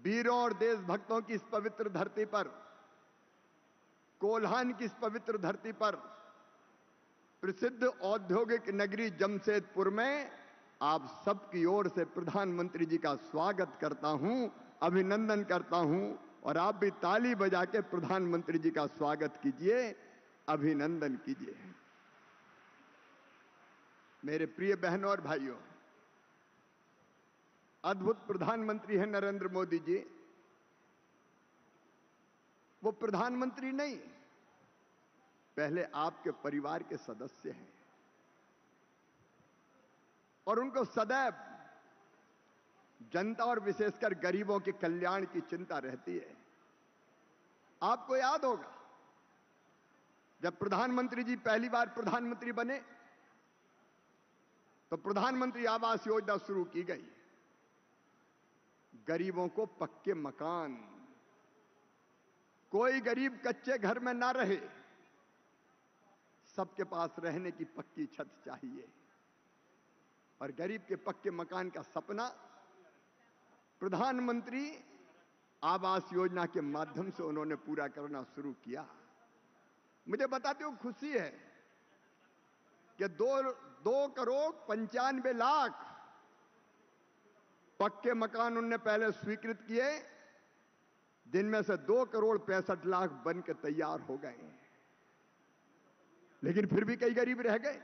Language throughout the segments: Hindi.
वीरों और देशभक्तों की इस पवित्र धरती पर, कोल्हान की इस पवित्र धरती पर, प्रसिद्ध औद्योगिक नगरी जमशेदपुर में आप सबकी ओर से प्रधानमंत्री जी का स्वागत करता हूं, अभिनंदन करता हूं। और आप भी ताली बजा के प्रधानमंत्री जी का स्वागत कीजिए, अभिनंदन कीजिए। मेरे प्रिय बहनों और भाइयों, अद्भुत प्रधानमंत्री हैं नरेंद्र मोदी जी। वो प्रधानमंत्री नहीं, पहले आपके परिवार के सदस्य हैं और उनको सदैव जनता और विशेषकर गरीबों के कल्याण की चिंता रहती है। आपको याद होगा जब प्रधानमंत्री जी पहली बार प्रधानमंत्री बने तो प्रधानमंत्री आवास योजना शुरू की गई। गरीबों को पक्के मकान, कोई गरीब कच्चे घर में ना रहे, सबके पास रहने की पक्की छत चाहिए। और गरीब के पक्के मकान का सपना प्रधानमंत्री आवास योजना के माध्यम से उन्होंने पूरा करना शुरू किया। मुझे बताते हो खुशी है कि 2,95,00,000 पक्के मकान उन्होंने पहले स्वीकृत किए, जिनमें से 2,65,00,000 बन के तैयार हो गए। लेकिन फिर भी कई गरीब रह गए।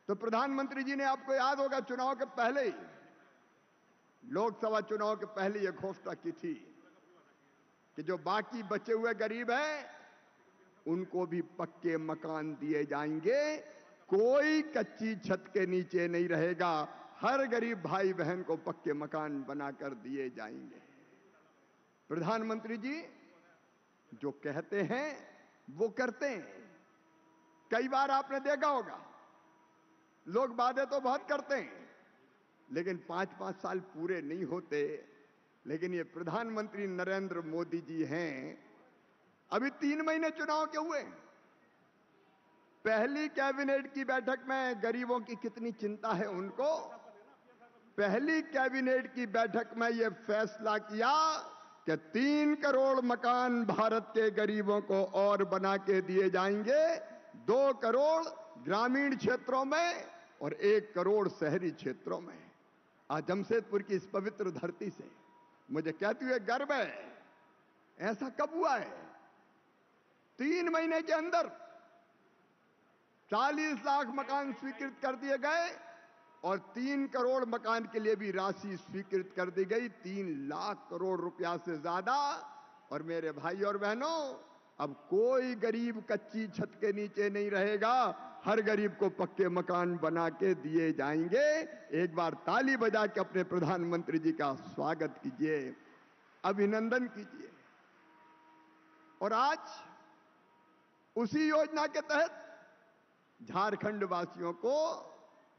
तो प्रधानमंत्री जी ने, आपको याद होगा, चुनाव के पहले ही, लोकसभा चुनाव के पहले यह घोषणा की थी कि जो बाकी बचे हुए गरीब हैं उनको भी पक्के मकान दिए जाएंगे, कोई कच्ची छत के नीचे नहीं रहेगा, हर गरीब भाई बहन को पक्के मकान बनाकर दिए जाएंगे। प्रधानमंत्री जी जो कहते हैं वो करते हैं। कई बार आपने देखा होगा लोग वादे तो बहुत करते हैं लेकिन 5-5 साल पूरे नहीं होते। लेकिन ये प्रधानमंत्री नरेंद्र मोदी जी हैं। अभी 3 महीने चुनाव के हुए, पहली कैबिनेट की बैठक में गरीबों की कितनी चिंता है उनको। पहली कैबिनेट की बैठक में यह फैसला किया कि 3 करोड़ मकान भारत के गरीबों को और बना के दिए जाएंगे, 2 करोड़ ग्रामीण क्षेत्रों में और 1 करोड़ शहरी क्षेत्रों में। आज जमशेदपुर की इस पवित्र धरती से मुझे कहते हुए गर्व है। ऐसा कब हुआ है? 3 महीने के अंदर 40 लाख मकान स्वीकृत कर दिए गए और 3 करोड़ मकान के लिए भी राशि स्वीकृत कर दी गई, 3 लाख करोड़ रुपया से ज्यादा। और मेरे भाई और बहनों, अब कोई गरीब कच्ची छत के नीचे नहीं रहेगा, हर गरीब को पक्के मकान बना के दिए जाएंगे। एक बार ताली बजा के अपने प्रधानमंत्री जी का स्वागत कीजिए, अभिनंदन कीजिए। और आज उसी योजना के तहत झारखंड वासियों को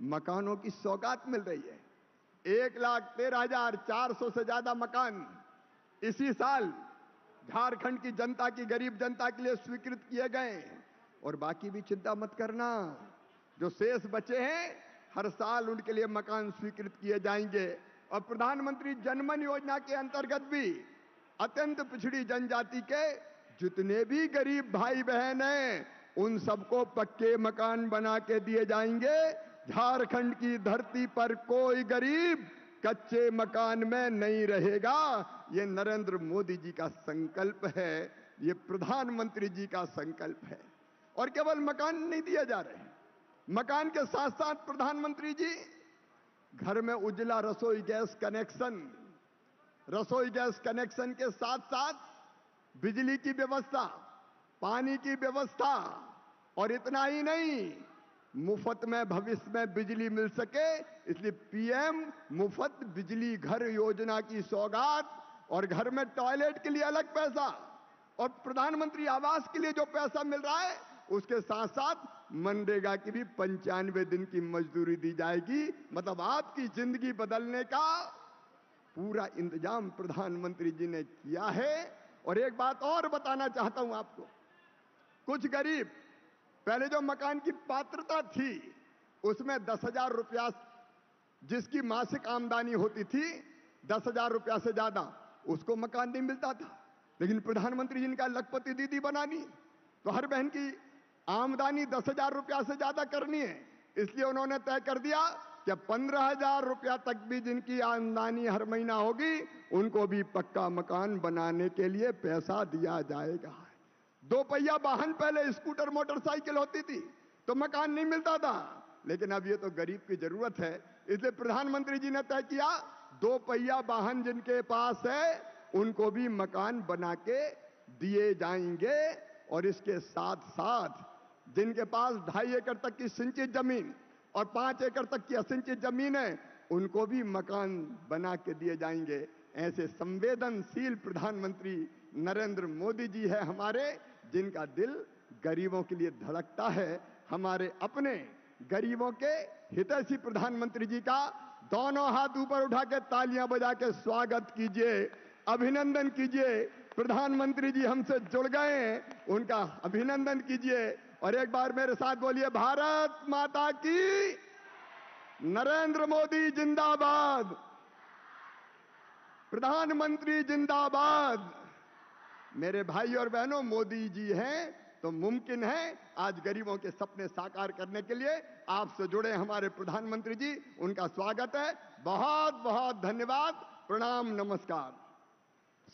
मकानों की सौगात मिल रही है। 1,13,400 से ज्यादा मकान इसी साल झारखंड की जनता की, गरीब जनता के लिए स्वीकृत किए गए। और बाकी भी चिंता मत करना, जो शेष बचे हैं हर साल उनके लिए मकान स्वीकृत किए जाएंगे। और प्रधानमंत्री जनमन योजना के अंतर्गत भी अत्यंत पिछड़ी जनजाति के जितने भी गरीब भाई बहन हैं उन सबको पक्के मकान बना के दिए जाएंगे। झारखंड की धरती पर कोई गरीब कच्चे मकान में नहीं रहेगा। ये नरेंद्र मोदी जी का संकल्प है, ये प्रधानमंत्री जी का संकल्प है। और केवल मकान नहीं दिए जा रहे, मकान के साथ साथ प्रधानमंत्री जी घर में उज्ज्वला रसोई गैस कनेक्शन के साथ साथ बिजली की व्यवस्था, पानी की व्यवस्था, और इतना ही नहीं, मुफ्त में भविष्य में बिजली मिल सके इसलिए पीएम मुफ्त बिजली घर योजना की सौगात, और घर में टॉयलेट के लिए अलग पैसा, और प्रधानमंत्री आवास के लिए जो पैसा मिल रहा है उसके साथ साथ मनरेगा की भी 95 दिन की मजदूरी दी जाएगी। मतलब आपकी जिंदगी बदलने का पूरा इंतजाम प्रधानमंत्री जी ने किया है। और एक बात और बताना चाहता हूं आपको, कुछ गरीब पहले जो मकान की पात्रता थी उसमें 10,000 रुपया जिसकी मासिक आमदनी होती थी 10,000 रुपया से ज्यादा, उसको मकान नहीं मिलता था। लेकिन प्रधानमंत्री जी ने कहा लखपति दीदी बनानी, तो हर बहन की आमदनी 10,000 रुपया से ज्यादा करनी है, इसलिए उन्होंने तय कर दिया कि 15,000 रुपया तक भी जिनकी आमदनी हर महीना होगी उनको भी पक्का मकान बनाने के लिए पैसा दिया जाएगा। 2 पहिया वाहन, पहले स्कूटर मोटरसाइकिल होती थी तो मकान नहीं मिलता था, लेकिन अब ये तो गरीब की जरूरत है, इसलिए प्रधानमंत्री जी ने तय किया 2 पहिया वाहन जिनके पास है उनको भी मकान बना के दिए जाएंगे। और इसके साथ साथ जिनके पास 2.5 एकड़ तक की सिंचित जमीन और 5 एकड़ तक की असिंचित जमीन है उनको भी मकान बना के दिए जाएंगे। ऐसे संवेदनशील प्रधानमंत्री नरेंद्र मोदी जी है हमारे, जिनका दिल गरीबों के लिए धड़कता है। हमारे अपने गरीबों के हितैषी प्रधानमंत्री जी का दोनों हाथ ऊपर उठा के तालियां बजा के स्वागत कीजिए, अभिनंदन कीजिए। प्रधानमंत्री जी हमसे जुड़ गए हैं, उनका अभिनंदन कीजिए और एक बार मेरे साथ बोलिए भारत माता की, नरेंद्र मोदी जिंदाबाद, प्रधानमंत्री जिंदाबाद। मेरे भाई और बहनों, मोदी जी हैं तो मुमकिन है आज गरीबों के सपने साकार करने के लिए आपसे जुड़े हमारे प्रधानमंत्री जी, उनका स्वागत है। बहुत बहुत धन्यवाद, प्रणाम, नमस्कार।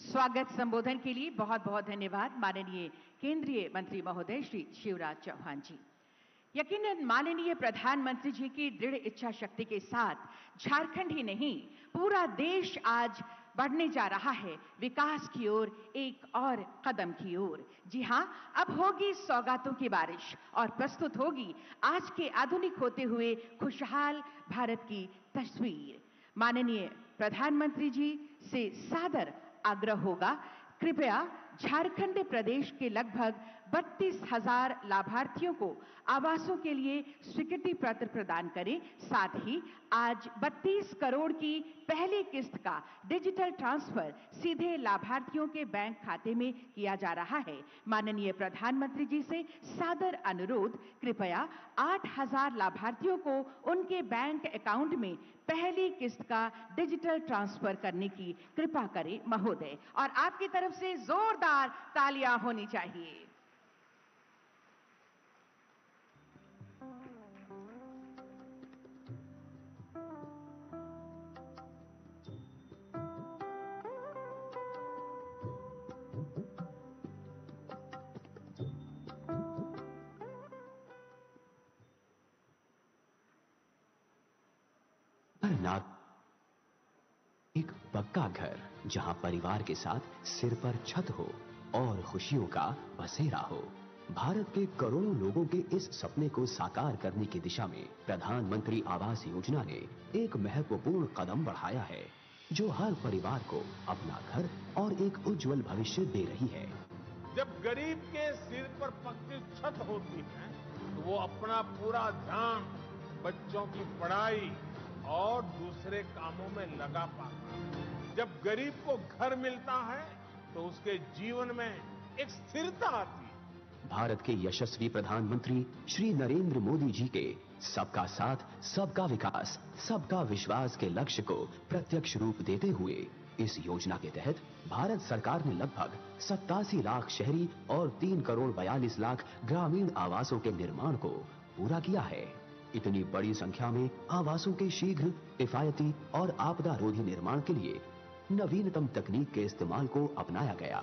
स्वागत संबोधन के लिए बहुत बहुत धन्यवाद माननीय केंद्रीय मंत्री महोदय श्री शिवराज चौहान जी। यकीनन माननीय प्रधानमंत्री जी की दृढ़ इच्छा शक्ति के साथ झारखंड ही नहीं पूरा देश आज बढ़ने जा रहा है विकास की ओर, एक और कदम की ओर। जी हां, अब होगी सौगातों की बारिश और प्रस्तुत होगी आज के आधुनिक होते हुए खुशहाल भारत की तस्वीर। माननीय प्रधानमंत्री जी से सादर आग्रह होगा, कृपया झारखंड प्रदेश के लगभग 32,000 लाभार्थियों को आवासों के लिए स्वीकृति पत्र प्रदान करें। साथ ही आज 32 करोड़ की पहली किस्त का डिजिटल ट्रांसफर सीधे लाभार्थियों के बैंक खाते में किया जा रहा है। माननीय प्रधानमंत्री जी से सादर अनुरोध, कृपया 8,000 लाभार्थियों को उनके बैंक अकाउंट में पहली किस्त का डिजिटल ट्रांसफर करने की कृपा करें महोदय। और आपकी तरफ से जोरदार तालियां होनी चाहिए। एक पक्का घर जहां परिवार के साथ सिर पर छत हो और खुशियों का बसेरा हो। भारत के करोड़ों लोगों के इस सपने को साकार करने की दिशा में प्रधानमंत्री आवास योजना ने एक महत्वपूर्ण कदम बढ़ाया है, जो हर परिवार को अपना घर और एक उज्जवल भविष्य दे रही है। जब गरीब के सिर पर पक्की छत होती है तो वो अपना पूरा ध्यान बच्चों की पढ़ाई और दूसरे कामों में लगा पाता है। जब गरीब को घर मिलता है तो उसके जीवन में एक स्थिरता आती है। भारत के यशस्वी प्रधानमंत्री श्री नरेंद्र मोदी जी के सबका साथ, सबका विकास, सबका विश्वास के लक्ष्य को प्रत्यक्ष रूप देते हुए इस योजना के तहत भारत सरकार ने लगभग 87 लाख शहरी और 3 करोड़ 42 लाख ग्रामीण आवासों के निर्माण को पूरा किया है। इतनी बड़ी संख्या में आवासों के शीघ्र, किफायती और आपदा रोधी निर्माण के लिए नवीनतम तकनीक के इस्तेमाल को अपनाया गया।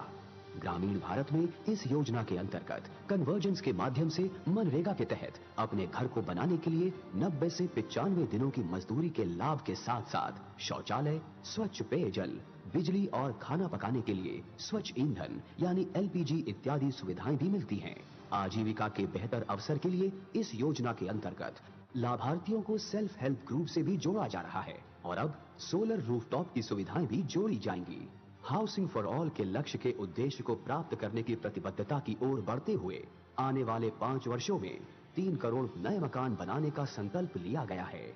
ग्रामीण भारत में इस योजना के अंतर्गत कन्वर्जेंस के माध्यम से मनरेगा के तहत अपने घर को बनाने के लिए 90 से 95 दिनों की मजदूरी के लाभ के साथ साथ शौचालय, स्वच्छ पेयजल, बिजली और खाना पकाने के लिए स्वच्छ ईंधन यानी LPG इत्यादि सुविधाएं भी मिलती हैं। आजीविका के बेहतर अवसर के लिए इस योजना के अंतर्गत लाभार्थियों को सेल्फ हेल्प ग्रुप से भी जोड़ा जा रहा है और अब सोलर रूफटॉप की सुविधाएं भी जोड़ी जाएंगी। हाउसिंग फॉर ऑल के लक्ष्य के उद्देश्य को प्राप्त करने की प्रतिबद्धता की ओर बढ़ते हुए आने वाले 5 वर्षों में 3 करोड़ नए मकान बनाने का संकल्प लिया गया है।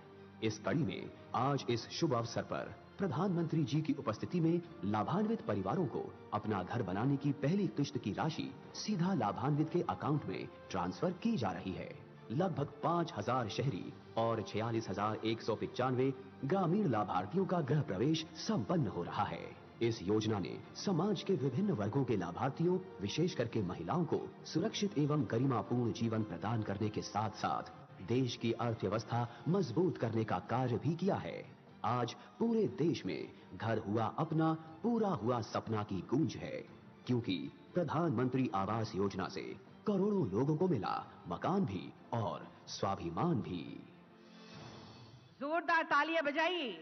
इस कड़ी में आज इस शुभ अवसर पर प्रधानमंत्री जी की उपस्थिति में लाभान्वित परिवारों को अपना घर बनाने की पहली किस्त की राशि सीधा लाभान्वित के अकाउंट में ट्रांसफर की जा रही है। लगभग 5,000 शहरी और 46,195 ग्रामीण लाभार्थियों का गृह प्रवेश संपन्न हो रहा है। इस योजना ने समाज के विभिन्न वर्गों के लाभार्थियों, विशेष करके महिलाओं को सुरक्षित एवं गरिमापूर्ण जीवन प्रदान करने के साथ साथ देश की अर्थव्यवस्था मजबूत करने का कार्य भी किया है। आज पूरे देश में घर हुआ अपना, पूरा हुआ सपना की गूंज है, क्योंकि प्रधानमंत्री आवास योजना से करोड़ों लोगों को मिला मकान भी और स्वाभिमान भी। जोरदार तालियां बजाइए,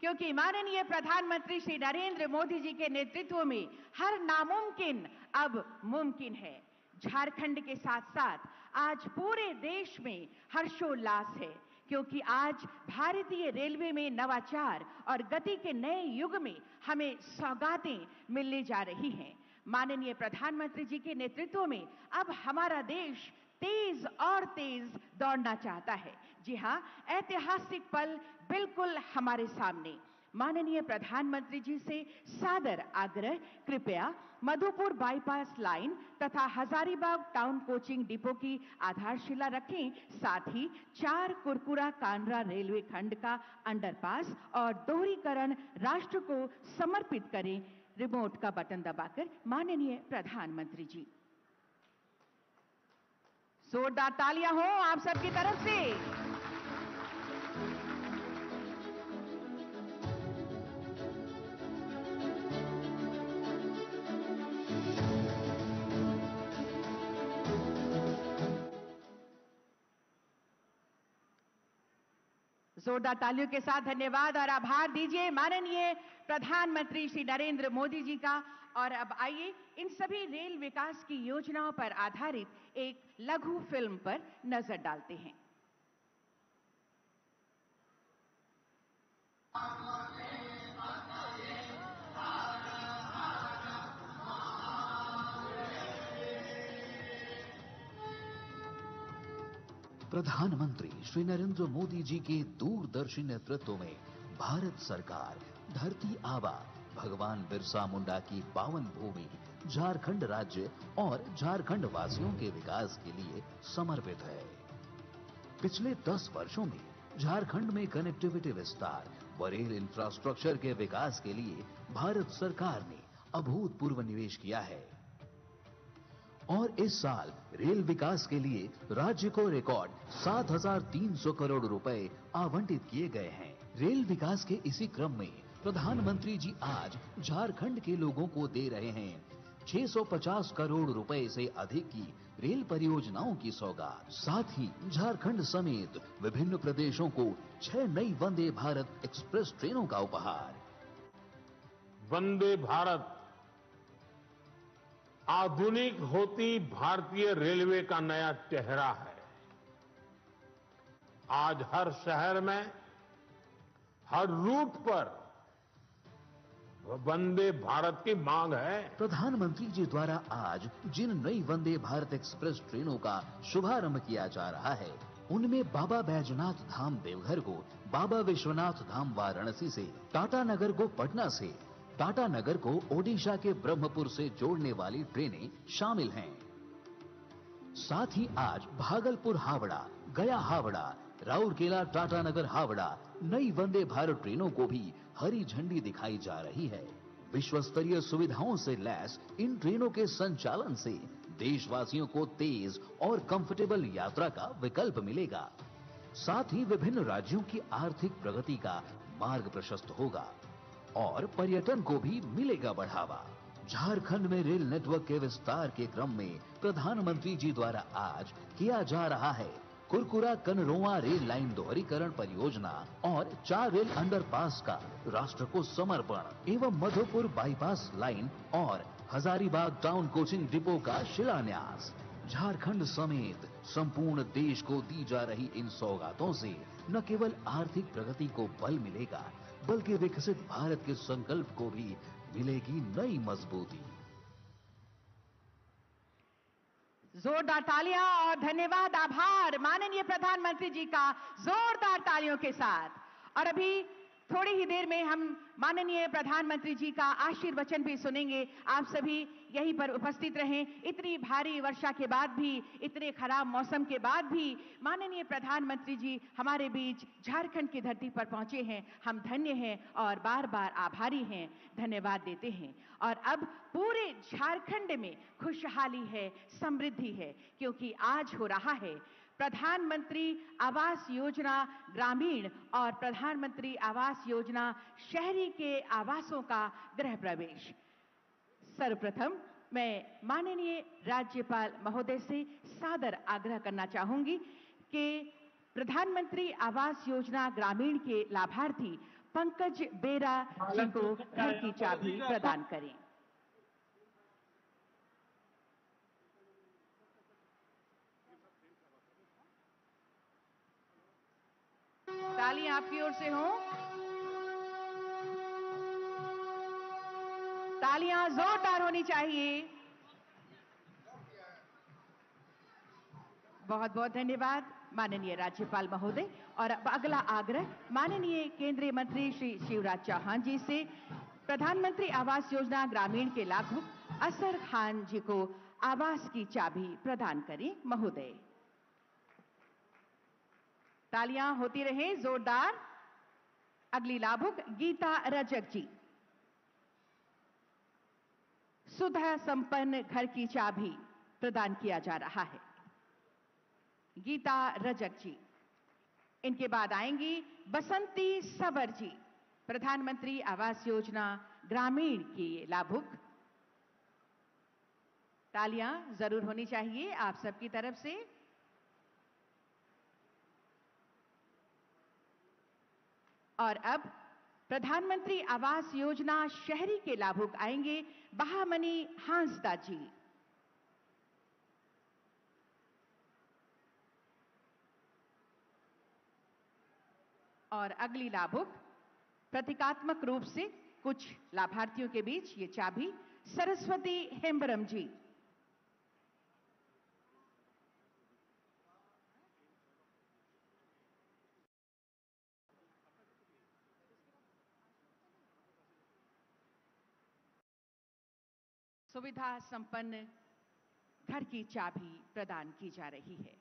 क्योंकि माननीय प्रधानमंत्री श्री नरेंद्र मोदी जी के नेतृत्व में हर नामुमकिन अब मुमकिन है। झारखंड के साथ साथ आज पूरे देश में हर्षोल्लास है, क्योंकि आज भारतीय रेलवे में नवाचार और गति के नए युग में हमें सौगातें मिलने जा रही हैं। माननीय प्रधानमंत्री जी के नेतृत्व में अब हमारा देश तेज और तेज दौड़ना चाहता है। जी हां, ऐतिहासिक पल बिल्कुल हमारे सामने। माननीय प्रधानमंत्री जी से सादर आग्रह, कृपया मधुपुर बाईपास लाइन तथा हजारीबाग टाउन कोचिंग डिपो की आधारशिला रखें। साथ ही 4 कुरकुरा कांड्रा रेलवे खंड का अंडरपास और दोहरीकरण राष्ट्र को समर्पित करें। रिमोट का बटन दबाकर माननीय प्रधानमंत्री जी। जोरदार तालियां हो आप सबकी तरफ से। जोरदार तालियों के साथ धन्यवाद और आभार दीजिए माननीय प्रधानमंत्री श्री नरेंद्र मोदी जी का। और अब आइए इन सभी रेल विकास की योजनाओं पर आधारित एक लघु फिल्म पर नजर डालते हैं। प्रधानमंत्री श्री नरेंद्र मोदी जी के दूरदर्शी नेतृत्व में भारत सरकार धरती आबा भगवान बिरसा मुंडा की पावन भूमि झारखंड राज्य और झारखंड वासियों के विकास के लिए समर्पित है। पिछले 10 वर्षों में झारखंड में कनेक्टिविटी विस्तार व रेल इंफ्रास्ट्रक्चर के विकास के लिए भारत सरकार ने अभूतपूर्व निवेश किया है और इस साल रेल विकास के लिए राज्य को रिकॉर्ड 7,300 करोड़ रुपए आवंटित किए गए हैं। रेल विकास के इसी क्रम में प्रधानमंत्री जी आज झारखंड के लोगों को दे रहे हैं 650 करोड़ रुपए से अधिक की रेल परियोजनाओं की सौगात। साथ ही झारखंड समेत विभिन्न प्रदेशों को 6 नई वंदे भारत एक्सप्रेस ट्रेनों का उपहार। वंदे भारत आधुनिक होती भारतीय रेलवे का नया चेहरा है। आज हर शहर में, हर रूट पर वंदे भारत की मांग है। प्रधानमंत्री जी द्वारा आज जिन नई वंदे भारत एक्सप्रेस ट्रेनों का शुभारंभ किया जा रहा है, उनमें बाबा बैजनाथ धाम देवघर को बाबा विश्वनाथ धाम वाराणसी से, टाटा नगर को पटना से, टाटा नगर को ओडिशा के ब्रह्मपुर से जोड़ने वाली ट्रेनें शामिल हैं। साथ ही आज भागलपुर हावड़ा, गया हावड़ा, राउरकेला टाटा नगर हावड़ा नई वंदे भारत ट्रेनों को भी हरी झंडी दिखाई जा रही है। विश्व स्तरीय सुविधाओं से लैस इन ट्रेनों के संचालन से देशवासियों को तेज और कंफर्टेबल यात्रा का विकल्प मिलेगा। साथ ही विभिन्न राज्यों की आर्थिक प्रगति का मार्ग प्रशस्त होगा और पर्यटन को भी मिलेगा बढ़ावा। झारखंड में रेल नेटवर्क के विस्तार के क्रम में प्रधानमंत्री जी द्वारा आज किया जा रहा है कुरकुरा कनरोआ रेल लाइन दोहरीकरण परियोजना और 4 रेल अंडरपास का राष्ट्र को समर्पण एवं मधुपुर बाईपास लाइन और हजारीबाग टाउन कोचिंग डिपो का शिलान्यास। झारखंड समेत संपूर्ण देश को दी जा रही इन सौगातों से न केवल आर्थिक प्रगति को बल मिलेगा, बल्कि विकसित भारत के संकल्प को भी मिलेगी नई मजबूती। जोरदार तालियां और धन्यवाद, आभार माननीय प्रधानमंत्री जी का जोरदार तालियों के साथ। और अभी थोड़ी ही देर में हम माननीय प्रधानमंत्री जी का आशीर्वचन भी सुनेंगे। आप सभी यहीं पर उपस्थित रहें। इतनी भारी वर्षा के बाद भी, इतने खराब मौसम के बाद भी माननीय प्रधानमंत्री जी हमारे बीच झारखंड की धरती पर पहुंचे हैं। हम धन्य हैं और बार बार आभारी हैं, धन्यवाद देते हैं। और अब पूरे झारखंड में खुशहाली है, समृद्धि है, क्योंकि आज हो रहा है प्रधानमंत्री आवास योजना ग्रामीण और प्रधानमंत्री आवास योजना शहरी के आवासों का गृह प्रवेश। सर्वप्रथम मैं माननीय राज्यपाल महोदय से सादर आग्रह करना चाहूंगी कि प्रधानमंत्री आवास योजना ग्रामीण के लाभार्थी पंकज बेरा जी को घर की चाबी प्रदान करें। तालियां आपकी ओर से हों। तालियां जोरदार होनी चाहिए। बहुत बहुत धन्यवाद माननीय राज्यपाल महोदय। और अब अगला आग्रह माननीय केंद्रीय मंत्री श्री शिवराज चौहान जी से प्रधानमंत्री आवास योजना ग्रामीण के लाभुक असर खान जी को आवास की चाबी प्रदान करें। महोदय, तालियां होती रहे जोरदार। अगली लाभुक गीता रजक जी, सुधा संपन्न घर की चाबी प्रदान किया जा रहा है। गीता रजक जी। इनके बाद आएंगी बसंती सबर जी, प्रधानमंत्री आवास योजना ग्रामीण की लाभुक। तालियां जरूर होनी चाहिए आप सबकी तरफ से। और अब प्रधानमंत्री आवास योजना शहरी के लाभुक आएंगे बहामनी हांसदा जी। और अगली लाभुक प्रतीकात्मक रूप से कुछ लाभार्थियों के बीच ये चाबी सरस्वती हेम्ब्रम जी। सुविधा संपन्न घर की चाबी प्रदान की जा रही है।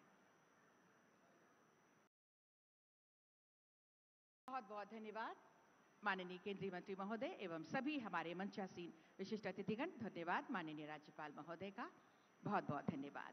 बहुत बहुत धन्यवाद माननीय केंद्रीय मंत्री महोदय एवं सभी हमारे मंचासीन विशिष्ट अतिथिगण। धन्यवाद माननीय राज्यपाल महोदय का, बहुत बहुत धन्यवाद।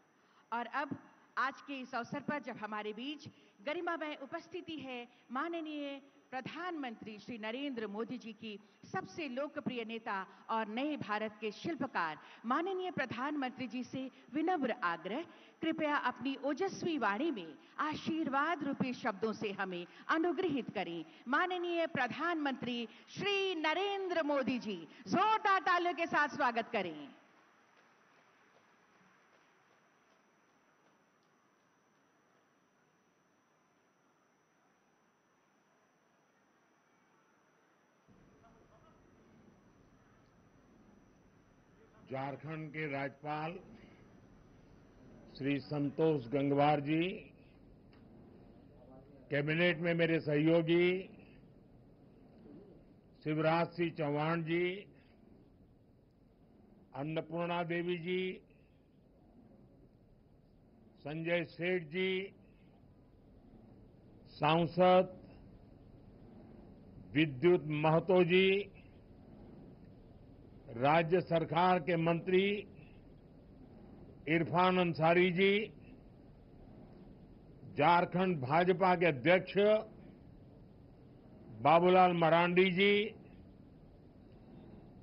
और अब आज के इस अवसर पर जब हमारे बीच गरिमामय उपस्थिति है माननीय प्रधानमंत्री श्री नरेंद्र मोदी जी की सबसे लोकप्रिय नेता और नए भारत के शिल्पकार माननीय प्रधानमंत्री जी से विनम्र आग्रह, कृपया अपनी ओजस्वी वाणी में आशीर्वाद रूपी शब्दों से हमें अनुग्रहित करें। माननीय प्रधानमंत्री श्री नरेंद्र मोदी जी, जोरदार तालियों के साथ स्वागत करें। झारखंड के राज्यपाल श्री संतोष गंगवार जी, कैबिनेट में मेरे सहयोगी शिवराज सिंह चौहान जी, अन्नपूर्णा देवी जी, संजय सेठ जी, सांसद विद्युत महतो जी, राज्य सरकार के मंत्री इरफान अंसारी जी, झारखंड भाजपा के अध्यक्ष बाबूलाल मरांडी जी,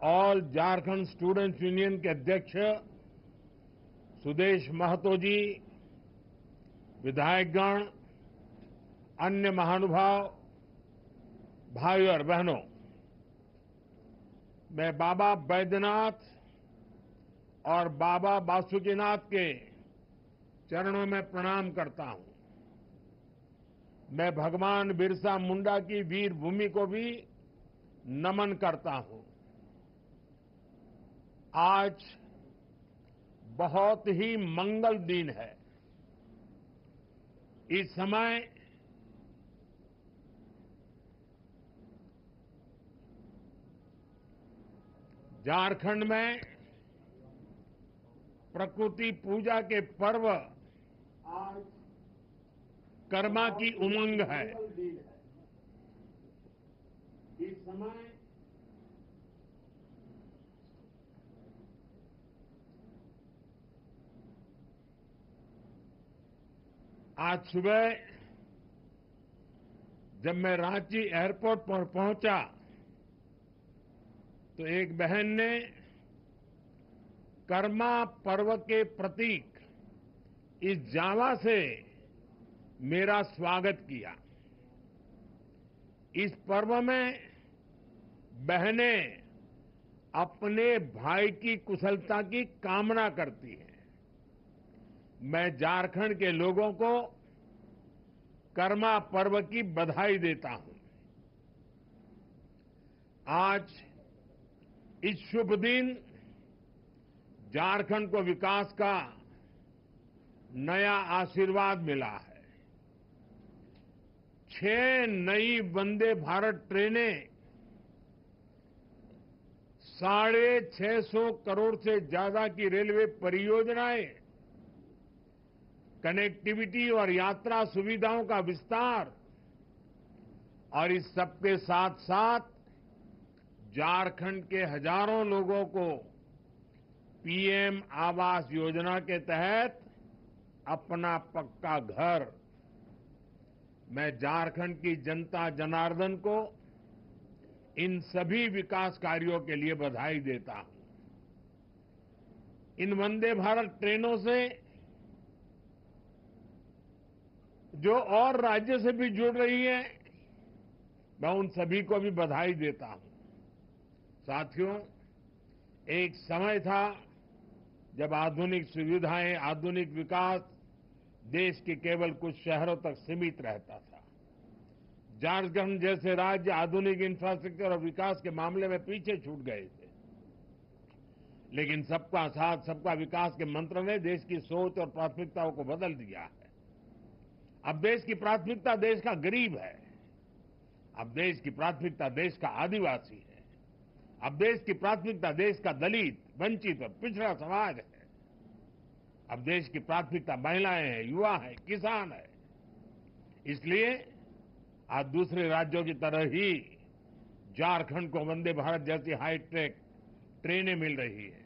ऑल झारखंड स्टूडेंट्स यूनियन के अध्यक्ष सुदेश महतो जी, विधायकगण, अन्य महानुभाव, भाइयों और बहनों, मैं बाबा बैद्यनाथ और बाबा बासुकीनाथ के चरणों में प्रणाम करता हूं। मैं भगवान बिरसा मुंडा की वीर भूमि को भी नमन करता हूं। आज बहुत ही मंगल दिन है। इस समय झारखंड में प्रकृति पूजा के पर्व आज कर्मा की उमंग है। इस समय आज सुबह जब मैं रांची एयरपोर्ट पर पहुंचा तो एक बहन ने कर्मा पर्व के प्रतीक इस जावा से मेरा स्वागत किया। इस पर्व में बहनें अपने भाई की कुशलता की कामना करती हैं। मैं झारखंड के लोगों को कर्मा पर्व की बधाई देता हूं। आज इस शुभ दिन झारखंड को विकास का नया आशीर्वाद मिला है। 6 नई वंदे भारत ट्रेनें 650 करोड़ से ज्यादा की रेलवे परियोजनाएं, कनेक्टिविटी और यात्रा सुविधाओं का विस्तार और इस सबके साथ साथ झारखंड के हजारों लोगों को पीएम आवास योजना के तहत अपना पक्का घर। मैं झारखंड की जनता जनार्दन को इन सभी विकास कार्यों के लिए बधाई देता हूं। इन वंदे भारत ट्रेनों से जो और राज्य से भी जुड़ रही है, मैं उन सभी को भी बधाई देता हूं। साथियों, एक समय था जब आधुनिक सुविधाएं, आधुनिक विकास देश के केवल कुछ शहरों तक सीमित रहता था। झारखंड जैसे राज्य आधुनिक इंफ्रास्ट्रक्चर और विकास के मामले में पीछे छूट गए थे, लेकिन सबका साथ सबका विकास के मंत्र ने देश की सोच और प्राथमिकताओं को बदल दिया है। अब देश की प्राथमिकता देश का गरीब है। अब देश की प्राथमिकता देश का आदिवासी है। अब देश की प्राथमिकता देश का दलित, वंचित और पिछड़ा समाज है। अब देश की प्राथमिकता महिलाएं हैं, युवा है, किसान है। इसलिए आज दूसरे राज्यों की तरह ही झारखंड को वंदे भारत जैसी हाईटेक ट्रेनें मिल रही है,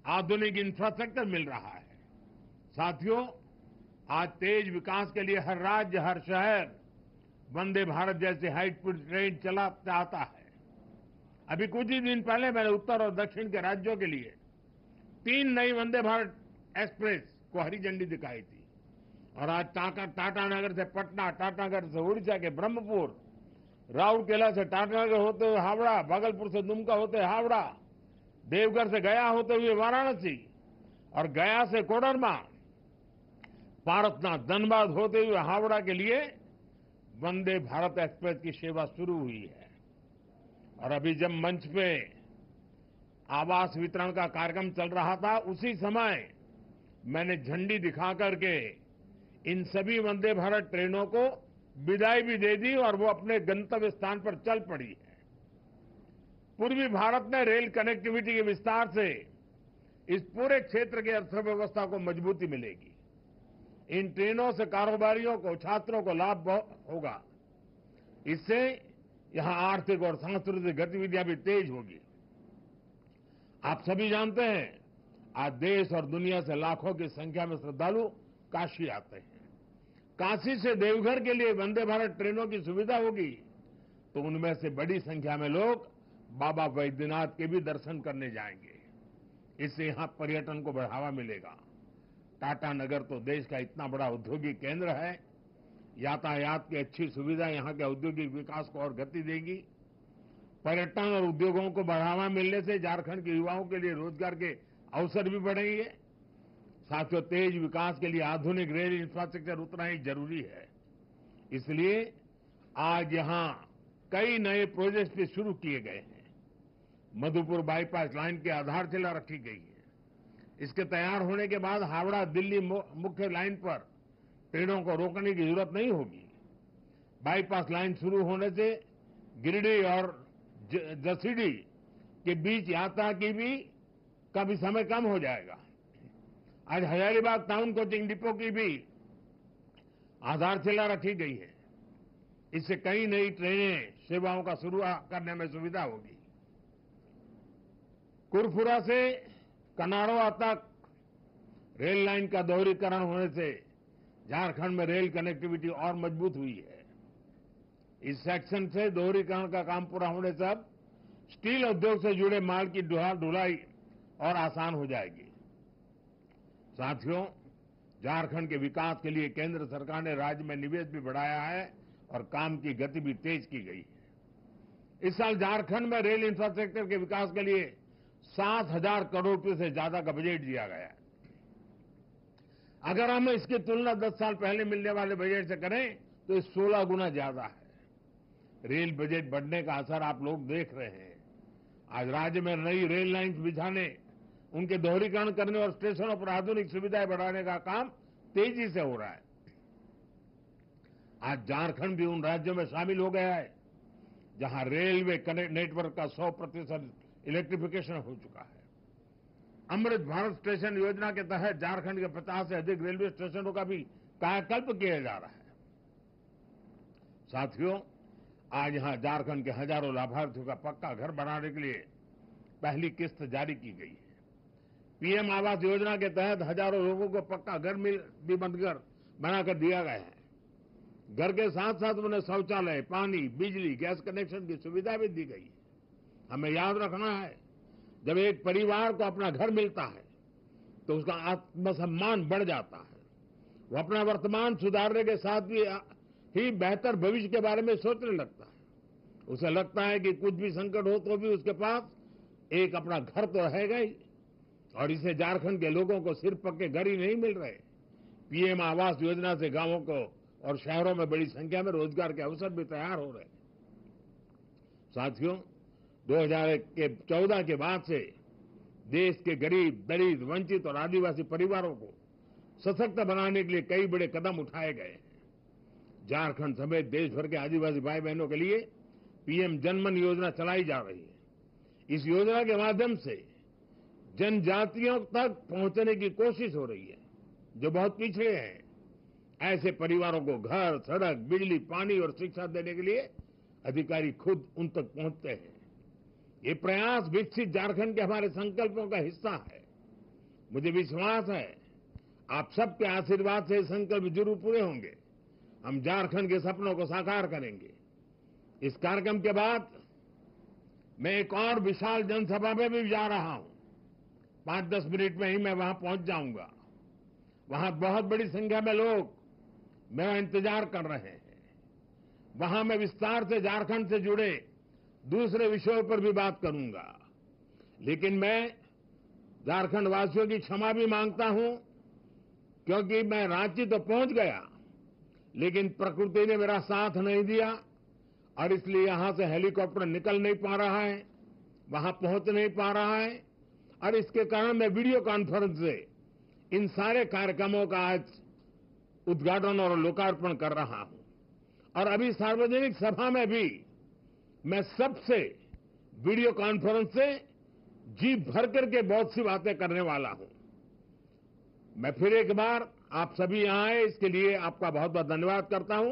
आधुनिक इंफ्रास्ट्रक्चर मिल रहा है। साथियों, आज तेज विकास के लिए हर राज्य, हर शहर वंदे भारत जैसे हाई स्पीड ट्रेन चला चाहता है। अभी कुछ ही दिन पहले मैंने उत्तर और दक्षिण के राज्यों के लिए 3 नई वंदे भारत एक्सप्रेस को हरी झंडी दिखाई थी। और आज टाटानगर से पटना, टाटानगर से उड़ीसा के ब्रह्मपुर, राउरकेला से टाटानगर होते हुए हावड़ा, भागलपुर से दुमका होते हुए हावड़ा, देवघर से गया होते हुए वाराणसी और गया से कोडरमा, पारसनाथ, धनबाद होते हुए हावड़ा के लिए वंदे भारत एक्सप्रेस की सेवा शुरू हुई है। और अभी जब मंच पे आवास वितरण का कार्यक्रम चल रहा था, उसी समय मैंने झंडी दिखा करके इन सभी वंदे भारत ट्रेनों को विदाई भी दे दी और वो अपने गंतव्य स्थान पर चल पड़ी है। पूर्वी भारत में रेल कनेक्टिविटी के विस्तार से इस पूरे क्षेत्र की अर्थव्यवस्था को मजबूती मिलेगी। इन ट्रेनों से कारोबारियों को, छात्रों को लाभ होगा। इससे यहां आर्थिक और सांस्कृतिक गतिविधियां भी तेज होगी। आप सभी जानते हैं, आज देश और दुनिया से लाखों की संख्या में श्रद्धालु काशी आते हैं। काशी से देवघर के लिए वंदे भारत ट्रेनों की सुविधा होगी तो उनमें से बड़ी संख्या में लोग बाबा वैद्यनाथ के भी दर्शन करने जाएंगे। इससे यहां पर्यटन को बढ़ावा मिलेगा। टाटानगर तो देश का इतना बड़ा औद्योगिक केंद्र है। यातायात की अच्छी सुविधा यहां के औद्योगिक विकास को और गति देगी। पर्यटन और उद्योगों को बढ़ावा मिलने से झारखंड के युवाओं के लिए रोजगार के अवसर भी बढ़ेंगे। साथियों, तेज विकास के लिए आधुनिक रेल इंफ्रास्ट्रक्चर उतना ही जरूरी है। इसलिए आज यहां कई नए प्रोजेक्ट भी शुरू किए गए हैं। मधुपुर बाईपास लाइन की आधारशिला रखी गई है। इसके तैयार होने के बाद हावड़ा दिल्ली मुख्य लाइन पर ट्रेनों को रोकने की जरूरत नहीं होगी। बाईपास लाइन शुरू होने से गिरिडीह और जसीडीह के बीच यात्रा की भी कभी समय कम हो जाएगा। आज हजारीबाग टाउन कोचिंग डिपो की भी आधारशिला रखी गई है। इससे कई नई ट्रेनें सेवाओं का शुरू करने में सुविधा होगी। कुरफुरा से कनाड़ोआ तक रेल लाइन का दोहरीकरण होने से झारखंड में रेल कनेक्टिविटी और मजबूत हुई है। इस सेक्शन से दोहरीकरण का काम पूरा होने से अब स्टील उद्योग से जुड़े माल की ढुलाई और आसान हो जाएगी। साथियों, झारखंड के विकास के लिए केंद्र सरकार ने राज्य में निवेश भी बढ़ाया है और काम की गति भी तेज की गई है। इस साल झारखंड में रेल इंफ्रास्ट्रक्चर के विकास के लिए 7,000 करोड़ रुपए से ज्यादा का बजट दिया गया है। अगर हम इसकी तुलना 10 साल पहले मिलने वाले बजट से करें तो ये 16 गुना ज्यादा है। रेल बजट बढ़ने का असर आप लोग देख रहे हैं। आज राज्य में नई रेल लाइंस बिछाने, उनके दोहरीकरण करने और स्टेशनों पर आधुनिक सुविधाएं बढ़ाने का काम तेजी से हो रहा है। आज झारखंड भी उन राज्यों में शामिल हो गया है जहां रेलवे नेटवर्क का 100% इलेक्ट्रिफिकेशन हो चुका है। अमृत भारत स्टेशन योजना के तहत झारखंड के 50 से अधिक रेलवे स्टेशनों का भी कायाकल्प किया जा रहा है। साथियों, आज यहां झारखंड के हजारों लाभार्थियों का पक्का घर बनाने के लिए पहली किस्त जारी की गई है। पीएम आवास योजना के तहत हजारों लोगों को पक्का घर भी बनाकर दिया गया है। घर के साथ साथ उन्हें शौचालय, पानी, बिजली, गैस कनेक्शन की सुविधा भी दी गई है। हमें याद रखना है, जब एक परिवार को अपना घर मिलता है तो उसका आत्मसम्मान बढ़ जाता है। वो अपना वर्तमान सुधारने के साथ भी ही बेहतर भविष्य के बारे में सोचने लगता है। उसे लगता है कि कुछ भी संकट हो तो भी उसके पास एक अपना घर तो रहेगा ही। और इसे झारखंड के लोगों को सिर्फ पक्के घर ही नहीं मिल रहे, पीएम आवास योजना से गांवों को और शहरों में बड़ी संख्या में रोजगार के अवसर भी तैयार हो रहे हैं। साथियों, 2014 के बाद से देश के गरीब, दलित, वंचित और आदिवासी परिवारों को सशक्त बनाने के लिए कई बड़े कदम उठाए गए हैं। झारखंड समेत देश भर के आदिवासी भाई बहनों के लिए पीएम जनमन योजना चलाई जा रही है। इस योजना के माध्यम से जनजातियों तक पहुंचने की कोशिश हो रही है जो बहुत पिछड़े हैं। ऐसे परिवारों को घर, सड़क, बिजली, पानी और शिक्षा देने के लिए अधिकारी खुद उन तक पहुंचते हैं। ये प्रयास विकसित झारखंड के हमारे संकल्पों का हिस्सा है। मुझे विश्वास है आप सबके आशीर्वाद से संकल्प जरूर पूरे होंगे। हम झारखंड के सपनों को साकार करेंगे। इस कार्यक्रम के बाद मैं एक और विशाल जनसभा में भी जा रहा हूं। 5-10 मिनट में ही मैं वहां पहुंच जाऊंगा। वहां बहुत बड़ी संख्या में लोग मेरा इंतजार कर रहे हैं। वहां मैं विस्तार से झारखंड से जुड़े दूसरे विषयों पर भी बात करूंगा। लेकिन मैं झारखंड वासियों की क्षमा भी मांगता हूं, क्योंकि मैं रांची तो पहुंच गया लेकिन प्रकृति ने मेरा साथ नहीं दिया और इसलिए यहां से हेलीकॉप्टर निकल नहीं पा रहा है, वहां पहुंच नहीं पा रहा है। और इसके कारण मैं वीडियो कॉन्फ्रेंस से इन सारे कार्यक्रमों का आज उद्घाटन और लोकार्पण कर रहा हूं। और अभी सार्वजनिक सभा में भी मैं सबसे वीडियो कॉन्फ्रेंस से जी भर करके बहुत सी बातें करने वाला हूं। मैं फिर एक बार आप सभी यहां आए इसके लिए आपका बहुत बहुत धन्यवाद करता हूं।